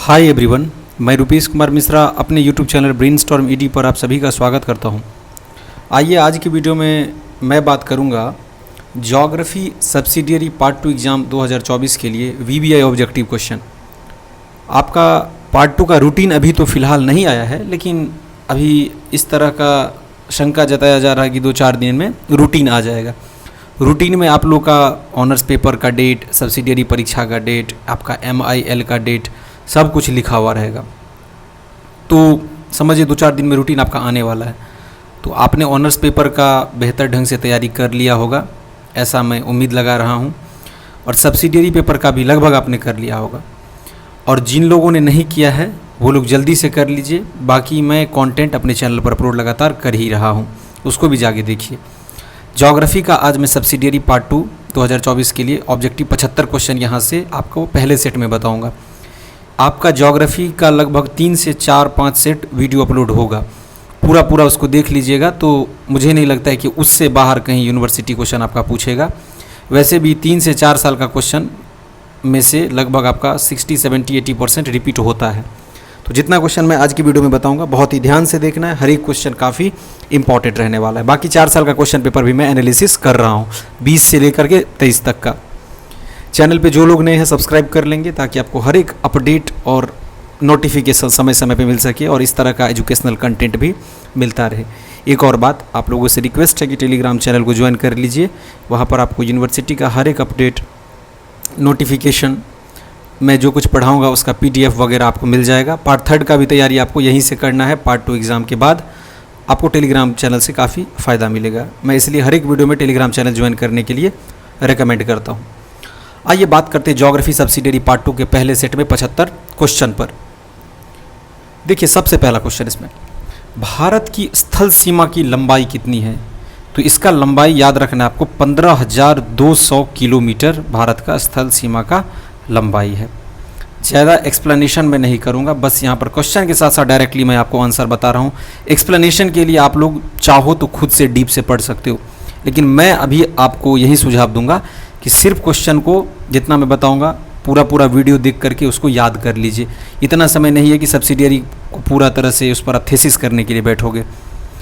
Hi everyone, मैं रुपेश कुमार मिश्रा अपने YouTube channel brainstorm ED पर आप सभी का स्वागत करता हूं। आइए आज की वीडियो में मैं बात करूंगा ज्योग्राफी सब्सिडियरी पार्ट 2 एग्ज़ाम 2024 के लिए वीबीआई ऑब्जेक्टिव क्वेश्चन। आपका पार्ट 2 का रूटीन अभी तो फ़िलहाल नहीं आया है, लेकिन अभी इस तरह का शंका जताया जा रहा है कि 2-4 दिन में रूटीन आ जाएगा। रूटीन में आप लोग का ऑनर्स पेपर का डेट, सब्सिडियरी परीक्षा का डेट, आपका MIL का डेट, सब कुछ लिखा हुआ रहेगा। तो समझिए 2-4 दिन में रूटीन आपका आने वाला है। तो आपने ऑनर्स पेपर का बेहतर ढंग से तैयारी कर लिया होगा, ऐसा मैं उम्मीद लगा रहा हूँ। और सब्सिडियरी पेपर का भी लगभग आपने कर लिया होगा। और जिन लोगों ने नहीं किया है वो लोग जल्दी से कर लीजिए। बाकी मैं कंटेंट अपने चैनल पर अपलोड लगातार कर ही रहा हूँ, उसको भी जाके देखिए। ज्योग्राफी का आज मैं सब्सिडियरी पार्ट 2 2024 के लिए ऑब्जेक्टिव 75 क्वेश्चन यहाँ से आपको पहले सेट में बताऊँगा। आपका ज्योग्राफी का लगभग 3 से 4-5 सेट वीडियो अपलोड होगा। पूरा उसको देख लीजिएगा, तो मुझे नहीं लगता है कि उससे बाहर कहीं यूनिवर्सिटी क्वेश्चन आपका पूछेगा। वैसे भी 3 से 4 साल का क्वेश्चन में से लगभग आपका 60, 70, 80% रिपीट होता है। तो जितना क्वेश्चन मैं आज की वीडियो में बताऊंगा बहुत ही ध्यान से देखना है। हर एक क्वेश्चन काफ़ी इंपॉर्टेंट रहने वाला है। बाकी 4 साल का क्वेश्चन पेपर भी मैं एनालिसिस कर रहा हूँ, 20 से लेकर के 23 तक का। चैनल पे जो लोग नए हैं सब्सक्राइब कर लेंगे ताकि आपको हर एक अपडेट और नोटिफिकेशन समय समय पे मिल सके और इस तरह का एजुकेशनल कंटेंट भी मिलता रहे। एक और बात, आप लोगों से रिक्वेस्ट है कि टेलीग्राम चैनल को ज्वाइन कर लीजिए। वहाँ पर आपको यूनिवर्सिटी का हर एक अपडेट, नोटिफिकेशन, मैं जो कुछ पढ़ाऊँगा उसका PDF वगैरह आपको मिल जाएगा। पार्ट 3 का भी तैयारी आपको यहीं से करना है। पार्ट 2 एग्ज़ाम के बाद आपको टेलीग्राम चैनल से काफ़ी फ़ायदा मिलेगा। मैं इसलिए हर एक वीडियो में टेलीग्राम चैनल ज्वाइन करने के लिए रिकमेंड करता हूँ। आइए बात करते हैं ज्योग्राफी सब्सिडियरी पार्ट 2 के पहले सेट में 75 क्वेश्चन पर। देखिए सबसे पहला क्वेश्चन इसमें, भारत की स्थल सीमा की लंबाई कितनी है? तो इसका लंबाई याद रखना है आपको, 15,200 किलोमीटर भारत का स्थल सीमा का लंबाई है। ज़्यादा एक्सप्लेनेशन मैं नहीं करूँगा, बस यहाँ पर क्वेश्चन के साथ साथ डायरेक्टली मैं आपको आंसर बता रहा हूँ। एक्सप्लेनेशन के लिए आप लोग चाहो तो खुद से डीप से पढ़ सकते हो, लेकिन मैं अभी आपको यही सुझाव दूंगा कि सिर्फ क्वेश्चन को जितना मैं बताऊंगा पूरा वीडियो देख करके उसको याद कर लीजिए। इतना समय नहीं है कि सब्सिडियरी को पूरा तरह से उस पर आप थीसिस करने के लिए बैठोगे।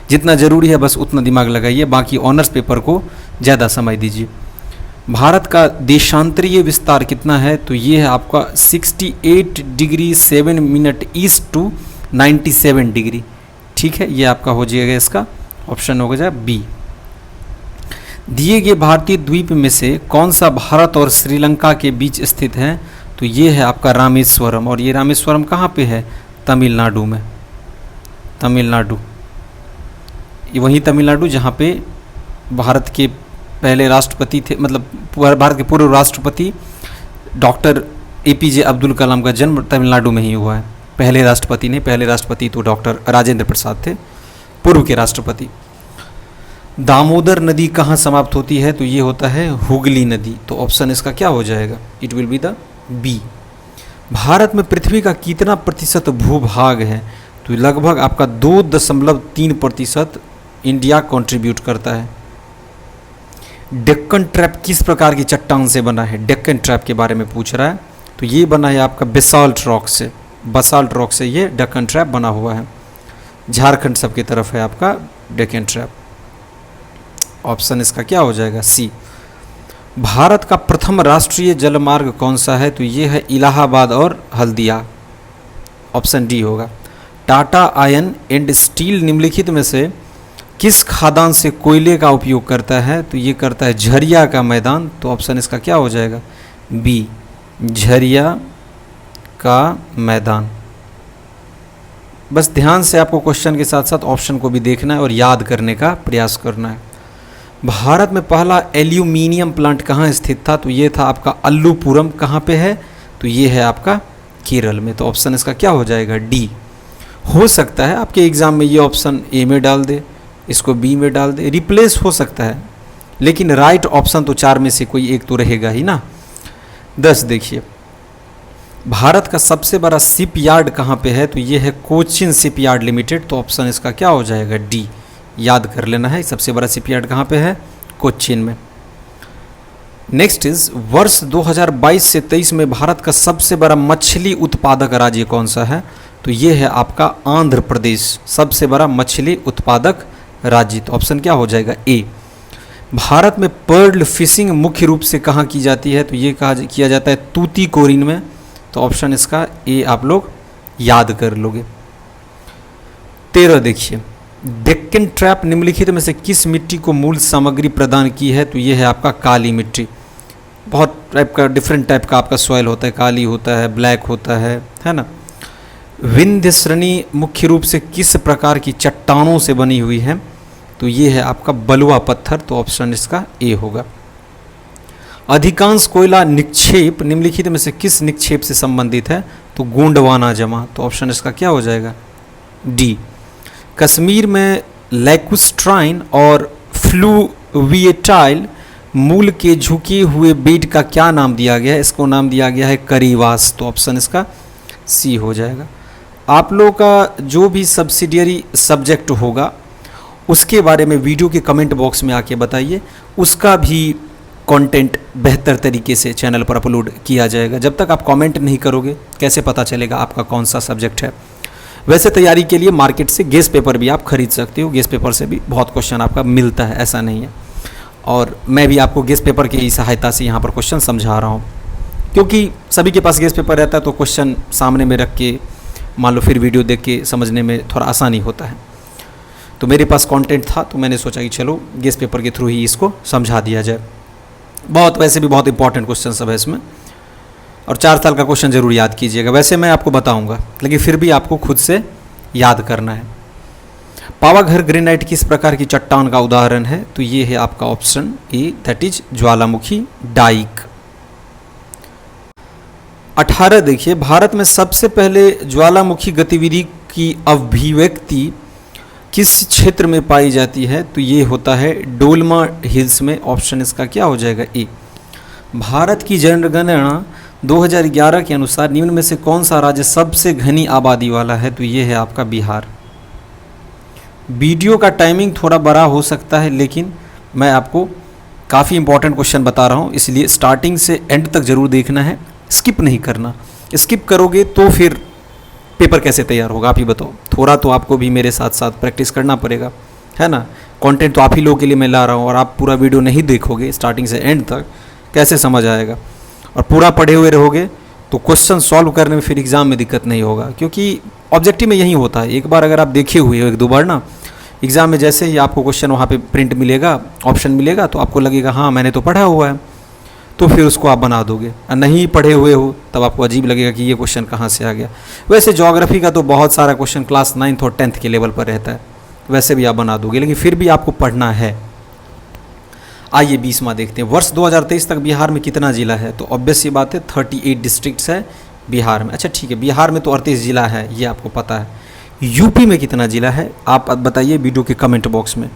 जितना ज़रूरी है बस उतना दिमाग लगाइए, बाकी ऑनर्स पेपर को ज़्यादा समय दीजिए। भारत का देशांतरीय विस्तार कितना है? तो ये है आपका 68 degree 7 minute east to 97 degree. ठीक है, ये आपका हो जाएगा, इसका ऑप्शन हो जाए बी। दिए गए भारतीय द्वीप में से कौन सा भारत और श्रीलंका के बीच स्थित है? तो ये है आपका रामेश्वरम। और ये रामेश्वरम कहाँ पे है? तमिलनाडु में। तमिलनाडु, ये वही तमिलनाडु जहाँ पे भारत के पहले राष्ट्रपति थे, मतलब भारत के पूर्व राष्ट्रपति डॉक्टर APJ अब्दुल कलाम का जन्म तमिलनाडु में ही हुआ है। पहले राष्ट्रपति नहीं, पहले राष्ट्रपति तो डॉक्टर राजेंद्र प्रसाद थे, पूर्व के राष्ट्रपति। दामोदर नदी कहाँ समाप्त होती है? तो ये होता है हुगली नदी। तो ऑप्शन इसका क्या हो जाएगा? It will be the B. Bharat में पृथ्वी का कितना प्रतिशत भूभाग है? तो लगभग आपका 2.3% इंडिया कंट्रीब्यूट करता है। डेक्कन ट्रैप किस प्रकार की चट्टान से बना है? डेक्कन ट्रैप के बारे में पूछ रहा है। तो ये बना है आपका बेसाल्ट रॉक से। बसाल्ट रॉक से ये डेक्कन ट्रैप बना हुआ है। झारखंड सबकी तरफ है आपका डेक्कन ट्रैप। ऑप्शन इसका क्या हो जाएगा? सी। भारत का प्रथम राष्ट्रीय जलमार्ग कौन सा है? तो ये है इलाहाबाद और हल्दिया। ऑप्शन डी होगा। टाटा आयन एंड स्टील निम्नलिखित में से किस खादान से कोयले का उपयोग करता है? तो ये करता है झरिया का मैदान। तो ऑप्शन इसका क्या हो जाएगा? बी, झरिया का मैदान। बस ध्यान से आपको क्वेश्चन के साथ साथ ऑप्शन को भी देखना है और याद करने का प्रयास करना है। भारत में पहला एल्यूमिनियम प्लांट कहाँ स्थित था? तो ये था आपका अल्लूपुरम। कहाँ पे है? तो ये है आपका केरल में। तो ऑप्शन इसका क्या हो जाएगा? डी। हो सकता है आपके एग्ज़ाम में ये ऑप्शन ए में डाल दे, इसको बी में डाल दे, रिप्लेस हो सकता है, लेकिन राइट ऑप्शन तो 4 में से कोई एक तो रहेगा ही ना। 10 देखिए, भारत का सबसे बड़ा शिप यार्ड कहाँ पे है? तो ये है कोचिन शिप यार्ड लिमिटेड। तो ऑप्शन इसका क्या हो जाएगा? डी। याद कर लेना है, सबसे बड़ा शिपयार्ड कहाँ पे है? कोच्चिन में। नेक्स्ट इज वर्ष 2022 से 23 में भारत का सबसे बड़ा मछली उत्पादक राज्य कौन सा है? तो ये है आपका आंध्र प्रदेश, सबसे बड़ा मछली उत्पादक राज्य। तो ऑप्शन क्या हो जाएगा? ए। भारत में पर्ल फिशिंग मुख्य रूप से कहाँ की जाती है? तो ये किया जाता है तूतीकोरिन में। तो ऑप्शन इसका ए आप लोग याद कर लोगे। 13 देखिए, डेक्कन ट्रैप निम्नलिखित में से किस मिट्टी को मूल सामग्री प्रदान की है? तो ये है आपका काली मिट्टी। बहुत टाइप का, डिफरेंट टाइप का आपका सॉइल होता है, काली होता है, ब्लैक होता है ना। विंध्य श्रेणी मुख्य रूप से किस प्रकार की चट्टानों से बनी हुई है? तो ये है आपका बलुआ पत्थर। तो ऑप्शन इसका ए होगा। अधिकांश कोयला निक्षेप निम्नलिखित में से किस निक्षेप से संबंधित है? तो गोंडवाना जमा। तो ऑप्शन इसका क्या हो जाएगा? डी। कश्मीर में लैकुस्ट्राइन और फ्लूविएटाइल मूल के झुके हुए बेड का क्या नाम दिया गया है? इसको नाम दिया गया है करीवास। तो ऑप्शन इसका सी हो जाएगा। आप लोगों का जो भी सब्सिडियरी सब्जेक्ट होगा उसके बारे में वीडियो के कमेंट बॉक्स में आके बताइए, उसका भी कंटेंट बेहतर तरीके से चैनल पर अपलोड किया जाएगा। जब तक आप कमेंट नहीं करोगे कैसे पता चलेगा आपका कौन सा सब्जेक्ट है? वैसे तैयारी के लिए मार्केट से गेस्ट पेपर भी आप खरीद सकते हो, गेस्ट पेपर से भी बहुत क्वेश्चन आपका मिलता है, ऐसा नहीं है। और मैं भी आपको गेस्ट पेपर की सहायता से यहाँ पर क्वेश्चन समझा रहा हूँ, क्योंकि सभी के पास गेस्ट पेपर रहता है तो क्वेश्चन सामने में रख के मान लो फिर वीडियो देख के समझने में थोड़ा आसानी होता है। तो मेरे पास कंटेंट था तो मैंने सोचा कि चलो गेस्ट पेपर के थ्रू ही इसको समझा दिया जाए। वैसे भी बहुत इंपॉर्टेंट क्वेश्चन सब है इसमें, और 4 साल का क्वेश्चन जरूर याद कीजिएगा। वैसे मैं आपको बताऊंगा लेकिन फिर भी आपको खुद से याद करना है। पावागढ़ ग्रेनाइट किस प्रकार की चट्टान का उदाहरण है? तो ये है आपका option A, that is Jwalamukhi Dyke. 18 देखिए, भारत में सबसे पहले ज्वालामुखी गतिविधि की अभिव्यक्ति किस क्षेत्र में पाई जाती है? तो ये होता है डोलमा हिल्स में। ऑप्शन इसका क्या हो जाएगा? ए। भारत की जनगणना 2011 के अनुसार निम्न में से कौन सा राज्य सबसे घनी आबादी वाला है? तो ये है आपका बिहार। वीडियो का टाइमिंग थोड़ा बड़ा हो सकता है लेकिन मैं आपको काफ़ी इंपॉर्टेंट क्वेश्चन बता रहा हूँ, इसलिए स्टार्टिंग से एंड तक जरूर देखना है, स्किप नहीं करना। स्किप करोगे तो फिर पेपर कैसे तैयार होगा आप ही बताओ। थोड़ा तो आपको भी मेरे साथ साथ प्रैक्टिस करना पड़ेगा, है ना। कंटेंट तो आप ही लोगों के लिए मैं ला रहा हूँ और आप पूरा वीडियो नहीं देखोगे स्टार्टिंग से एंड तक कैसे समझ आएगा। और पूरा पढ़े हुए रहोगे तो क्वेश्चन सॉल्व करने में फिर एग्ज़ाम में दिक्कत नहीं होगा, क्योंकि ऑब्जेक्टिव में यही होता है। एक बार अगर आप देखे हुए हो 1-2 बार ना, एग्ज़ाम में जैसे ही आपको क्वेश्चन वहाँ पे प्रिंट मिलेगा, ऑप्शन मिलेगा, तो आपको लगेगा हाँ मैंने तो पढ़ा हुआ है, तो फिर उसको आप बना दोगे। और नहीं पढ़े हुए हो तब आपको अजीब लगेगा कि ये क्वेश्चन कहाँ से आ गया। वैसे ज्योग्राफी का तो बहुत सारा क्वेश्चन क्लास 9th और 10th के लेवल पर रहता है, वैसे भी आप बना दोगे, लेकिन फिर भी आपको पढ़ना है। आइए 20वां देखते हैं। वर्ष 2023 तक बिहार में कितना जिला है? तो ऑब्वियस ये बात है 38 डिस्ट्रिक्ट्स है बिहार में। अच्छा ठीक है, बिहार में तो 38 जिला है, ये आपको पता है। यूपी में कितना जिला है आप बताइए वीडियो के कमेंट बॉक्स में।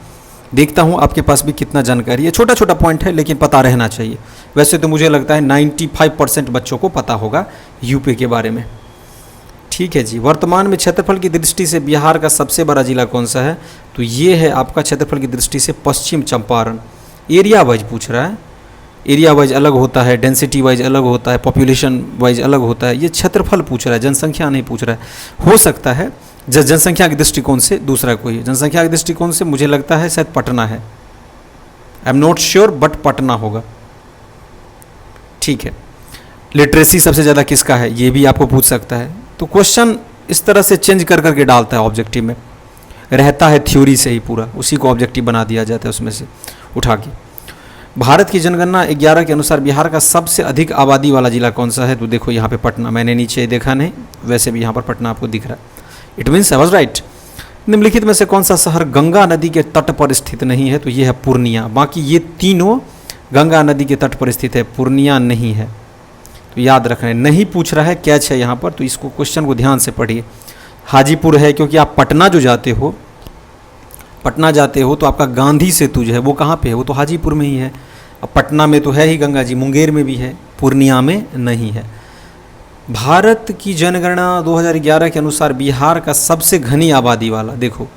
देखता हूँ आपके पास भी कितना जानकारी है। छोटा छोटा पॉइंट है लेकिन पता रहना चाहिए। वैसे तो मुझे लगता है 95% बच्चों को पता होगा यूपी के बारे में। ठीक है जी। वर्तमान में क्षेत्रफल की दृष्टि से बिहार का सबसे बड़ा जिला कौन सा है? तो ये है आपका क्षेत्रफल की दृष्टि से पश्चिम चंपारण। एरिया वाइज पूछ रहा है, एरिया वाइज अलग होता है, डेंसिटी वाइज अलग होता है, पॉपुलेशन वाइज अलग होता है। ये क्षेत्रफल पूछ रहा है, जनसंख्या नहीं पूछ रहा है। हो सकता है जनसंख्या के दृष्टिकोण से दूसरा कोई है। जनसंख्या के दृष्टिकोण से मुझे लगता है शायद पटना है, I am not sure but Patna होगा। ठीक है। लिटरेसी सबसे ज़्यादा किसका है ये भी आपको पूछ सकता है। तो क्वेश्चन इस तरह से चेंज कर करके डालता है ऑब्जेक्टिव में, रहता है थ्योरी से ही पूरा, उसी को ऑब्जेक्टिव बना दिया जाता है उसमें से उठा के। भारत की जनगणना 11 के अनुसार बिहार का सबसे अधिक आबादी वाला जिला कौन सा है? तो देखो यहाँ पे पटना, मैंने नीचे देखा नहीं, वैसे भी यहाँ पर पटना आपको दिख रहा है। It means I was right. निम्नलिखित में से कौन सा शहर गंगा नदी के तट पर स्थित नहीं है? तो ये है पूर्णिया। बाकी ये तीनों गंगा नदी के तट पर स्थित है, पूर्णिया नहीं है। तो याद रखना है, नहीं पूछ रहा है, कैच है यहाँ पर, तो इसको क्वेश्चन को ध्यान से पढ़िए। हाजीपुर है क्योंकि आप पटना जो जाते हो, पटना जाते हो तो आपका गांधी सेतु जो है वो कहाँ पे है? वो तो हाजीपुर में ही है। अब पटना में तो है ही गंगा जी, मुंगेर में भी है, पूर्णिया में नहीं है। भारत की जनगणना 2011 के अनुसार बिहार का सबसे घनी आबादी वाला, देखो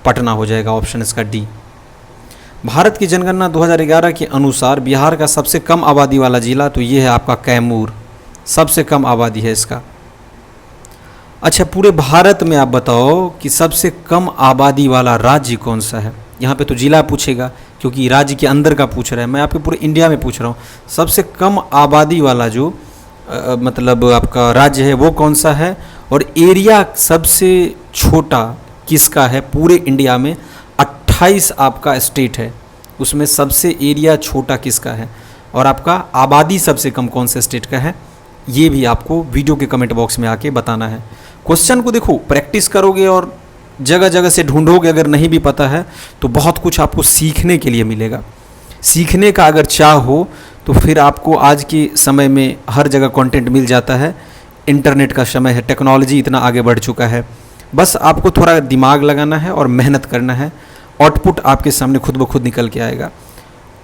पटना हो जाएगा ऑप्शन इसका डी। भारत की जनगणना 2011 के अनुसार बिहार का सबसे कम आबादी वाला जिला तो ये है आपका कैमूर, सबसे कम आबादी है इसका। अच्छा, पूरे भारत में आप बताओ कि सबसे कम आबादी वाला राज्य कौन सा है। यहाँ पे तो जिला पूछेगा क्योंकि राज्य के अंदर का पूछ रहा है, मैं आपके पूरे इंडिया में पूछ रहा हूँ। सबसे कम आबादी वाला जो मतलब आपका राज्य है वो कौन सा है, और एरिया सबसे छोटा किसका है पूरे इंडिया में। 28 आपका स्टेट है, उसमें सबसे एरिया छोटा किसका है, और आपका आबादी सबसे कम कौन से स्टेट का है, ये भी आपको वीडियो के कमेंट बॉक्स में आके बताना है। क्वेश्चन को देखो, प्रैक्टिस करोगे और जगह जगह से ढूंढोगे, अगर नहीं भी पता है तो बहुत कुछ आपको सीखने के लिए मिलेगा। सीखने का अगर चाह हो तो फिर आपको आज के समय में हर जगह कंटेंट मिल जाता है। इंटरनेट का समय है, टेक्नोलॉजी इतना आगे बढ़ चुका है, बस आपको थोड़ा दिमाग लगाना है और मेहनत करना है। आउटपुट आपके सामने खुद ब खुद निकल के आएगा।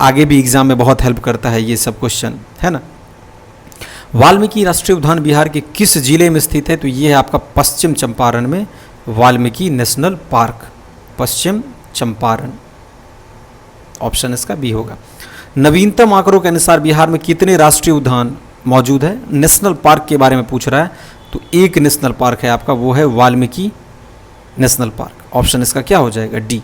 आगे भी एग्ज़ाम में बहुत हेल्प करता है ये सब क्वेश्चन, है ना। वाल्मीकि राष्ट्रीय उद्यान बिहार के किस जिले में स्थित है, तो ये है आपका पश्चिम चंपारण में वाल्मीकि नेशनल पार्क, पश्चिम चंपारण। ऑप्शन इसका बी होगा। नवीनतम आंकड़ों के अनुसार बिहार में कितने राष्ट्रीय उद्यान मौजूद है। नेशनल पार्क के बारे में पूछ रहा है, तो एक नेशनल पार्क है आपका, वो है वाल्मीकि नेशनल पार्क। ऑप्शन इसका क्या हो जाएगा, डी।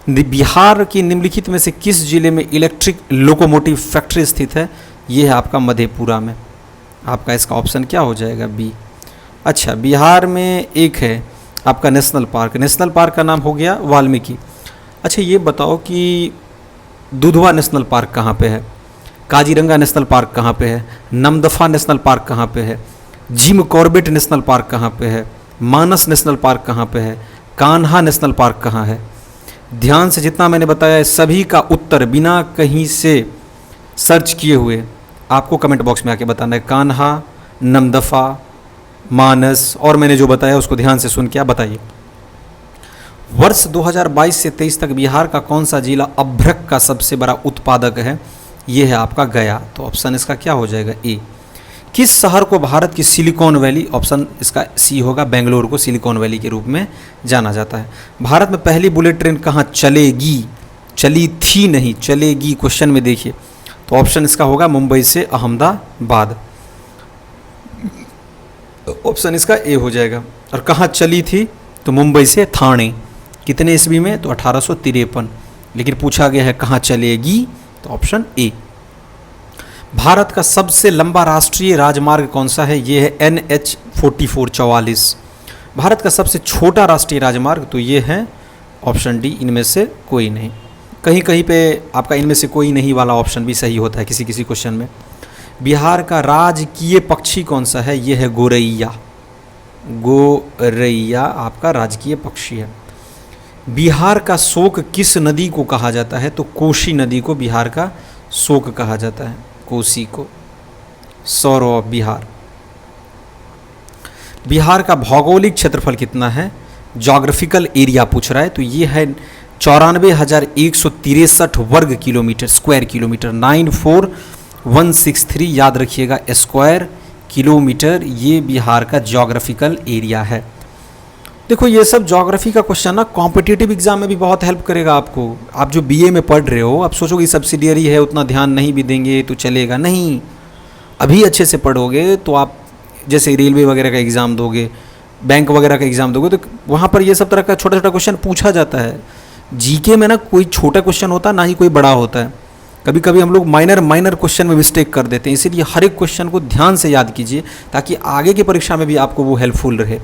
बिहार की निम्नलिखित में से किस जिले में इलेक्ट्रिक लोकोमोटिव फैक्ट्री स्थित है, ये है आपका मधेपुरा में। आपका इसका ऑप्शन क्या हो जाएगा, बी। अच्छा, बिहार में एक है आपका नेशनल पार्क, नेशनल पार्क का नाम हो गया वाल्मीकि। अच्छा, ये बताओ कि दुधवा नेशनल पार्क कहाँ पे है, काजीरंगा नेशनल पार्क कहाँ पे है, नमदफा नेशनल पार्क कहाँ पे है, जिम कॉर्बेट नेशनल पार्क कहाँ पे है, मानस नेशनल पार्क कहाँ पे है, कान्हा नेशनल पार्क कहाँ है। ध्यान से जितना मैंने बताया सभी का उत्तर बिना कहीं से सर्च किए हुए आपको कमेंट बॉक्स में आके बताना है। कान्हा, नमदफा, मानस और मैंने जो बताया उसको ध्यान से सुन के आप बताइए। वर्ष 2022 से 23 तक बिहार का कौन सा जिला अभ्रक का सबसे बड़ा उत्पादक है, ये है आपका गया। तो ऑप्शन इसका क्या हो जाएगा, ए। किस शहर को भारत की सिलिकॉन वैली, ऑप्शन इसका सी होगा, बेंगलोर को सिलिकॉन वैली के रूप में जाना जाता है। भारत में पहली बुलेट ट्रेन कहाँ चलेगी, चली थी नहीं, चलेगी क्वेश्चन में देखिए, तो ऑप्शन इसका होगा मुंबई से अहमदाबाद। ऑप्शन इसका ए हो जाएगा। और कहाँ चली थी, तो मुंबई से थाने। कितने ईस्वी में, तो 1853। लेकिन पूछा गया है कहाँ चलेगी, तो ऑप्शन ए। भारत का सबसे लंबा राष्ट्रीय राजमार्ग कौन सा है, ये है NH 4444। भारत का सबसे छोटा राष्ट्रीय राजमार्ग, तो ये है ऑप्शन डी, इनमें से कोई नहीं। कहीं कहीं पे आपका इनमें से कोई नहीं वाला ऑप्शन भी सही होता है किसी किसी क्वेश्चन में। बिहार का राजकीय पक्षी कौन सा है, ये है गोरैया। गोरैया आपका राजकीय पक्षी है। बिहार का शोक किस नदी को कहा जाता है, तो कोसी नदी को बिहार का शोक कहा जाता है, कोसी को। सौरव ऑफ बिहार। बिहार का भौगोलिक क्षेत्रफल कितना है, जोग्राफिकल एरिया पूछ रहा है, तो ये है 94,163 वर्ग किलोमीटर, स्क्वायर किलोमीटर। 94163 याद रखिएगा, स्क्वायर किलोमीटर, ये बिहार का जोग्राफिकल एरिया है। देखो ये सब ज्योग्राफी का क्वेश्चन ना कॉम्पिटिटिव एग्जाम में भी बहुत हेल्प करेगा आपको। आप जो बीए में पढ़ रहे हो, आप सोचोगे सब्सिडियरी है उतना ध्यान नहीं भी देंगे तो चलेगा, नहीं। अभी अच्छे से पढ़ोगे तो आप जैसे रेलवे वगैरह का एग्ज़ाम दोगे, बैंक वगैरह का एग्ज़ाम दोगे, तो वहाँ पर ये सब तरह का छोटा छोटा क्वेश्चन पूछा जाता है। जीके में ना कोई छोटा क्वेश्चन होता है, ना ही कोई बड़ा होता है। कभी कभी हम लोग माइनर क्वेश्चन में मिस्टेक कर देते हैं, इसीलिए हर एक क्वेश्चन को ध्यान से याद कीजिए ताकि आगे की परीक्षा में भी आपको वो हेल्पफुल रहे।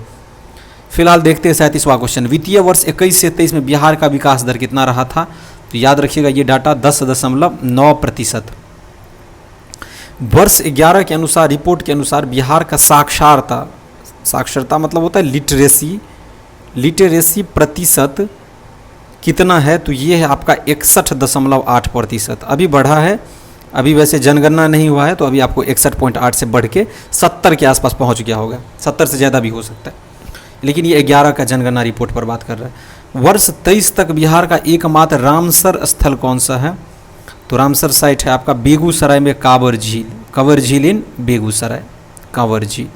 फिलहाल देखते हैं 37वां क्वेश्चन। वित्तीय वर्ष 21 से 23 में बिहार का विकास दर कितना रहा था, तो याद रखिएगा ये डाटा 10.9%। वर्ष 11 के अनुसार, रिपोर्ट के अनुसार बिहार का साक्षरता मतलब होता है लिटरेसी प्रतिशत कितना है, तो ये है आपका 61.8%। अभी बढ़ा है, अभी वैसे जनगणना नहीं हुआ है तो अभी आपको 61.8 से बढ़ के 70 के आसपास पहुंच गया होगा, 70 से ज़्यादा भी हो सकता है, लेकिन ये 11 का जनगणना रिपोर्ट पर बात कर रहा है। वर्ष 23 तक बिहार का एकमात्र रामसर स्थल कौन सा है, तो रामसर साइट है आपका बेगूसराय में कांवर झील इन बेगूसराय, कांवर झील,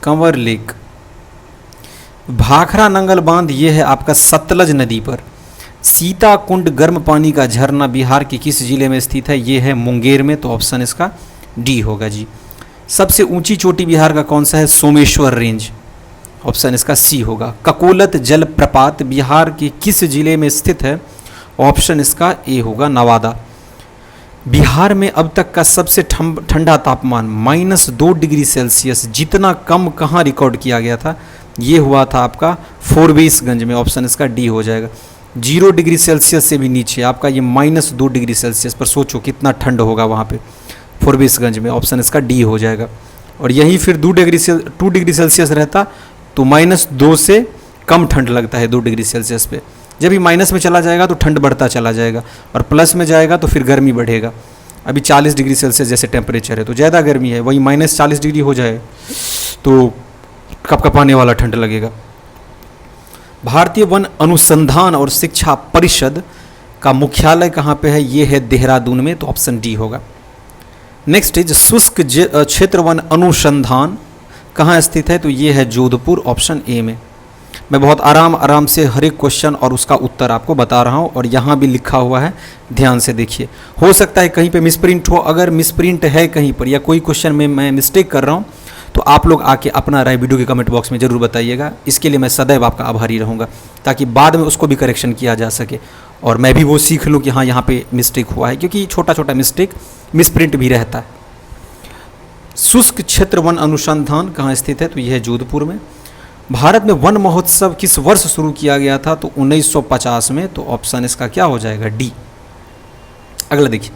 कंवर लेक। भाखड़ा नंगल बांध ये है आपका सतलज नदी पर। सीताकुंड गर्म पानी का झरना बिहार के किस जिले में स्थित है? ये है मुंगेर में, तो ऑप्शन इसका डी होगा जी। सबसे ऊंची चोटी बिहार का कौन सा है? सोमेश्वर रेंज, ऑप्शन इसका सी होगा। ककोलत जलप्रपात बिहार के किस जिले में स्थित है? ऑप्शन इसका ए होगा, नवादा। बिहार में अब तक का सबसे ठंडा तापमान -2 डिग्री सेल्सियस जितना कम कहाँ रिकॉर्ड किया गया था? ये हुआ था आपका फोरबिसगंज में, ऑप्शन इसका डी हो जाएगा। 0 डिग्री सेल्सियस से भी नीचे आपका ये -2 डिग्री सेल्सियस पर सोचो कितना ठंड होगा वहाँ पे फोरबिसगंज में, ऑप्शन इसका डी हो जाएगा। और यहीं फिर 2 डिग्री सेल्सियस रहता तो -2 से कम ठंड लगता है 2 डिग्री सेल्सियस पे। जब ही माइनस में चला जाएगा तो ठंड बढ़ता चला जाएगा, और प्लस में जाएगा तो फिर गर्मी बढ़ेगा। अभी 40 डिग्री सेल्सियस जैसे टेम्परेचर है तो ज़्यादा गर्मी है, वही -40 डिग्री हो जाए तो कपकपाने वाला ठंड लगेगा। भारतीय वन अनुसंधान और शिक्षा परिषद का मुख्यालय कहाँ पे है? ये है देहरादून में, तो ऑप्शन डी होगा। नेक्स्ट इज शुष्क क्षेत्र वन अनुसंधान कहाँ स्थित है? तो ये है जोधपुर, ऑप्शन ए में। मैं बहुत आराम से हर एक क्वेश्चन और उसका उत्तर आपको बता रहा हूँ, और यहाँ भी लिखा हुआ है, ध्यान से देखिए। हो सकता है कहीं पे मिसप्रिंट हो, अगर मिसप्रिंट है कहीं पर या कोई क्वेश्चन में मैं मिस्टेक कर रहा हूँ तो आप लोग आके अपना राय वीडियो के कमेंट बॉक्स में ज़रूर बताइएगा। इसके लिए मैं सदैव आपका आभारी रहूँगा, ताकि बाद में उसको भी करेक्शन किया जा सके और मैं भी वो सीख लूँ कि हाँ यहाँ पे मिस्टेक हुआ है, क्योंकि छोटा छोटा मिस्टेक मिसप्रिंट भी रहता है। शुष्क क्षेत्र वन अनुसंधान कहाँ स्थित है? तो यह है जोधपुर में। भारत में वन महोत्सव किस वर्ष शुरू किया गया था? तो 1950 में, तो ऑप्शन इसका क्या हो जाएगा? डी। अगला देखिए,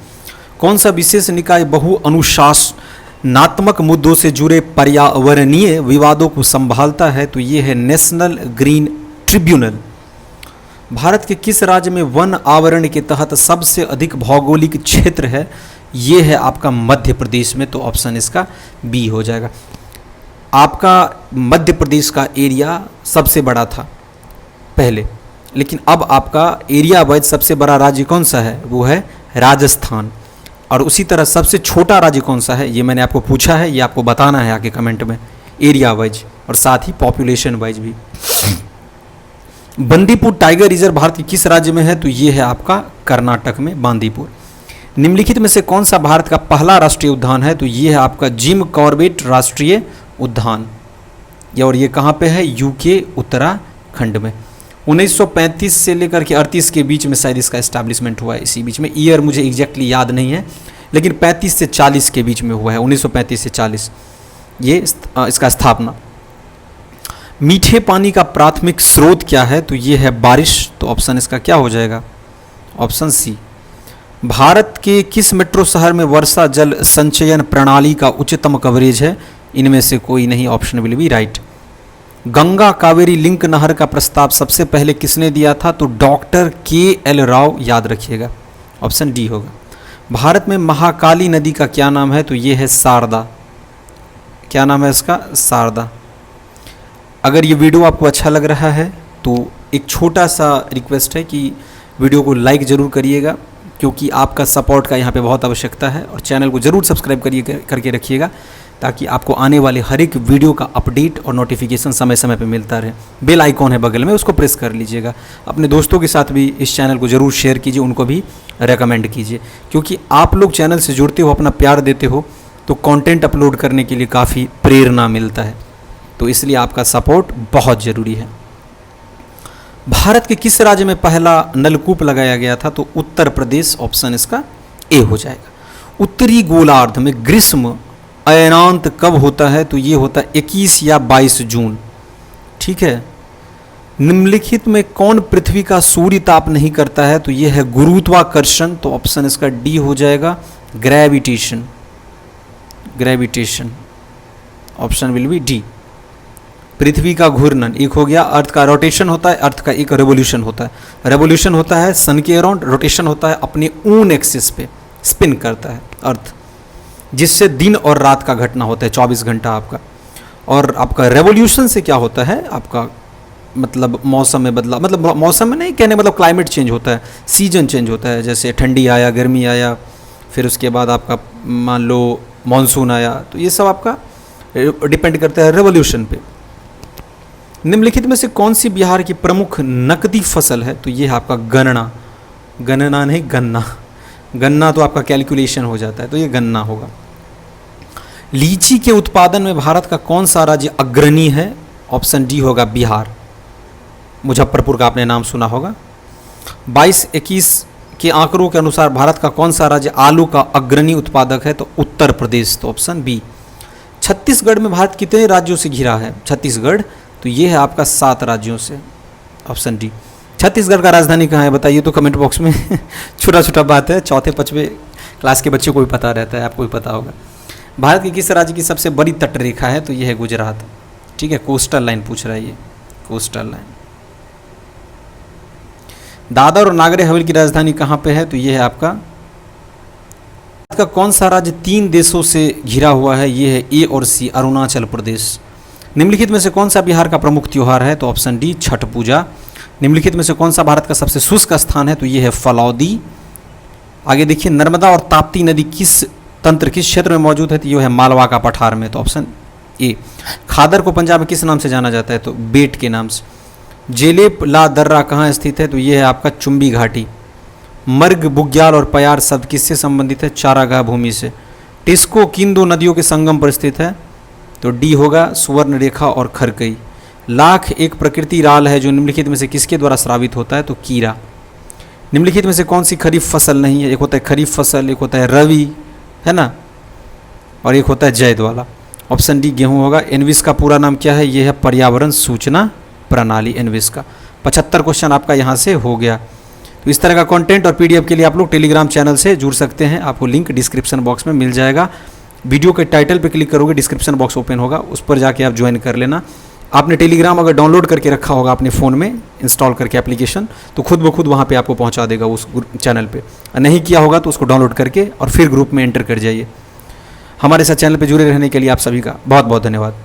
कौन सा विशेष निकाय बहु अनुशासनात्मक मुद्दों से जुड़े पर्यावरणीय विवादों को संभालता है? तो ये है नेशनल ग्रीन ट्रिब्यूनल। भारत के किस राज्य में वन आवरण के तहत सबसे अधिक भौगोलिक क्षेत्र है? ये है आपका मध्य प्रदेश में, तो ऑप्शन इसका बी हो जाएगा। आपका मध्य प्रदेश का एरिया सबसे बड़ा था पहले, लेकिन अब आपका एरिया वाइज सबसे बड़ा राज्य कौन सा है? वो है राजस्थान। और उसी तरह सबसे छोटा राज्य कौन सा है? ये मैंने आपको पूछा है, ये आपको बताना है आगे कमेंट में, एरिया वाइज और साथ ही पॉपुलेशन वाइज भी। बंदीपुर टाइगर रिजर्व भारत के किस राज्य में है? तो ये है आपका कर्नाटक में, बांदीपुर। निम्नलिखित में से कौन सा भारत का पहला राष्ट्रीय उद्यान है? तो ये है आपका जिम कॉर्बेट राष्ट्रीय उद्यान, और ये कहाँ पे है? यूके, उत्तराखंड में। 1935 से लेकर के 38 के बीच में शायद इसका एस्टैब्लिशमेंट हुआ है, इसी बीच में। ईयर मुझे एग्जैक्टली याद नहीं है, लेकिन 35 से 40 के बीच में हुआ है, 1935 से 40 ये इसका स्थापना। मीठे पानी का प्राथमिक स्रोत क्या है? तो ये है बारिश, तो ऑप्शन इसका क्या हो जाएगा? Option C. भारत के किस मेट्रो शहर में वर्षा जल संचयन प्रणाली का उच्चतम कवरेज है? इनमें से कोई नहीं, option will B right. Ganga Kaveri link नहर का प्रस्ताव सबसे पहले किसने दिया था? तो डॉक्टर KL राव, याद रखिएगा, ऑप्शन डी होगा। भारत में महाकाली नदी का क्या नाम है? तो ये है शारदा। क्या नाम है इसका? शारदा। अगर ये वीडियो आपको अच्छा लग रहा है तो एक छोटा सा रिक्वेस्ट है कि वीडियो को लाइक ज़रूर करिएगा, क्योंकि आपका सपोर्ट का यहाँ पे बहुत आवश्यकता है। और चैनल को ज़रूर सब्सक्राइब करके रखिएगा, ताकि आपको आने वाले हर एक वीडियो का अपडेट और नोटिफिकेशन समय समय पे मिलता रहे। बेल आइकॉन है बगल में, उसको प्रेस कर लीजिएगा। अपने दोस्तों के साथ भी इस चैनल को ज़रूर शेयर कीजिए, उनको भी रेकमेंड कीजिए, क्योंकि आप लोग चैनल से जुड़ते हो, अपना प्यार देते हो, तो कंटेंट अपलोड करने के लिए काफ़ी प्रेरणा मिलता है। तो इसलिए आपका सपोर्ट बहुत ज़रूरी है। भारत के किस राज्य में पहला नलकूप लगाया गया था? तो उत्तर प्रदेश, ऑप्शन इसका ए हो जाएगा। उत्तरी गोलार्ध में ग्रीष्म अयनांत कब होता है? तो ये होता है 21 या 22 जून। ठीक है। निम्नलिखित में कौन पृथ्वी का सूर्य ताप नहीं करता है? तो ये है गुरुत्वाकर्षण, तो ऑप्शन इसका डी हो जाएगा, gravitation. Gravitation, option will be D. पृथ्वी का घूर्णन एक हो गया, अर्थ का रोटेशन होता है, अर्थ का एक रेवोल्यूशन होता है। रेवोल्यूशन होता है सन के अराउंड, रोटेशन होता है अपने ऊन एक्सिस पे स्पिन करता है अर्थ, जिससे दिन और रात का घटना होता है 24 घंटा आपका। और आपका रेवोल्यूशन से क्या होता है? आपका मतलब मौसम में बदलाव, मतलब मौसम में नहीं कहने, मतलब क्लाइमेट चेंज होता है, सीजन चेंज होता है। जैसे ठंडी आया, गर्मी आया, फिर उसके बाद आपका मान लो मानसून आया, तो ये सब आपका डिपेंड करता है रेवोल्यूशन पे। निम्नलिखित में से कौन सी बिहार की प्रमुख नकदी फसल है? तो ये है आपका गन्ना, गन्ना नहीं गन्ना, गन्ना तो आपका कैलकुलेशन हो जाता है, तो ये गन्ना होगा। लीची के उत्पादन में भारत का कौन सा राज्य अग्रणी है? ऑप्शन डी होगा बिहार। मुजफ्फरपुर का आपने नाम सुना होगा। 22-21 के आंकड़ों के अनुसार भारत का कौन सा राज्य आलू का अग्रणी उत्पादक है? तो उत्तर प्रदेश, तो ऑप्शन बी। छत्तीसगढ़ में भारत कितने राज्यों से घिरा है? छत्तीसगढ़, तो ये है आपका 7 राज्यों से, ऑप्शन डी। छत्तीसगढ़ का राजधानी कहाँ है बताइए तो कमेंट बॉक्स में। छोटा छोटा बात है, 4th-5वीं क्लास के बच्चों को भी पता रहता है, आपको भी पता होगा। भारत के किस राज्य की सबसे बड़ी तटरेखा है? तो ये है गुजरात। ठीक है, कोस्टल लाइन पूछ रहा है ये, कोस्टल लाइन। दादर और नागर हवेली की राजधानी कहाँ पे है? तो ये है आपका। भारत का कौन सा राज्य 3 देशों से घिरा हुआ है? ये है ए और सी, अरुणाचल प्रदेश। निम्नलिखित में से कौन सा बिहार का प्रमुख त्योहार है? तो ऑप्शन डी, छठ पूजा। निम्नलिखित में से कौन सा भारत का सबसे शुष्क स्थान है? तो ये है फलौदी। आगे देखिए, नर्मदा और ताप्ती नदी किस क्षेत्र में मौजूद है? तो ये है मालवा का पठार में, तो ऑप्शन ए। खादर को पंजाब में किस नाम से जाना जाता है? तो बेट के नाम से। जेलेप ला दर्रा कहाँ स्थित है? तो ये है आपका चुंबी घाटी। मर्ग, बुग्याल और पयार शब्द किससे संबंधित है? चारागाह भूमि से। टिस्को किन 2 नदियों के संगम पर स्थित है? तो डी होगा, सुवर्ण रेखा और खरकई। लाख एक प्रकृति राल है जो निम्नलिखित में से किसके द्वारा श्रावित होता है? तो कीरा। निम्नलिखित में से कौन सी खरीफ फसल नहीं है? एक होता है खरीफ फसल, एक होता है रवि, है ना, और एक होता है जैद वाला। ऑप्शन डी गेहूं होगा। एनविस का पूरा नाम क्या है? ये है पर्यावरण सूचना प्रणाली, एनविस का। 75 क्वेश्चन आपका यहाँ से हो गया। तो इस तरह का कंटेंट और पीडीएफ के लिए आप लोग टेलीग्राम चैनल से जुड़ सकते हैं, आपको लिंक डिस्क्रिप्शन बॉक्स में मिल जाएगा। वीडियो के टाइटल पे क्लिक करोगे, डिस्क्रिप्शन बॉक्स ओपन होगा, उस पर जाके आप ज्वाइन कर लेना। आपने टेलीग्राम अगर डाउनलोड करके रखा होगा अपने फ़ोन में, इंस्टॉल करके एप्लीकेशन, तो खुद ब खुद वहाँ पे आपको पहुँचा देगा उस चैनल पे। नहीं किया होगा तो उसको डाउनलोड करके और फिर ग्रुप में एंटर कर जाइए। हमारे साथ चैनल पे जुड़े रहने के लिए आप सभी का बहुत बहुत धन्यवाद।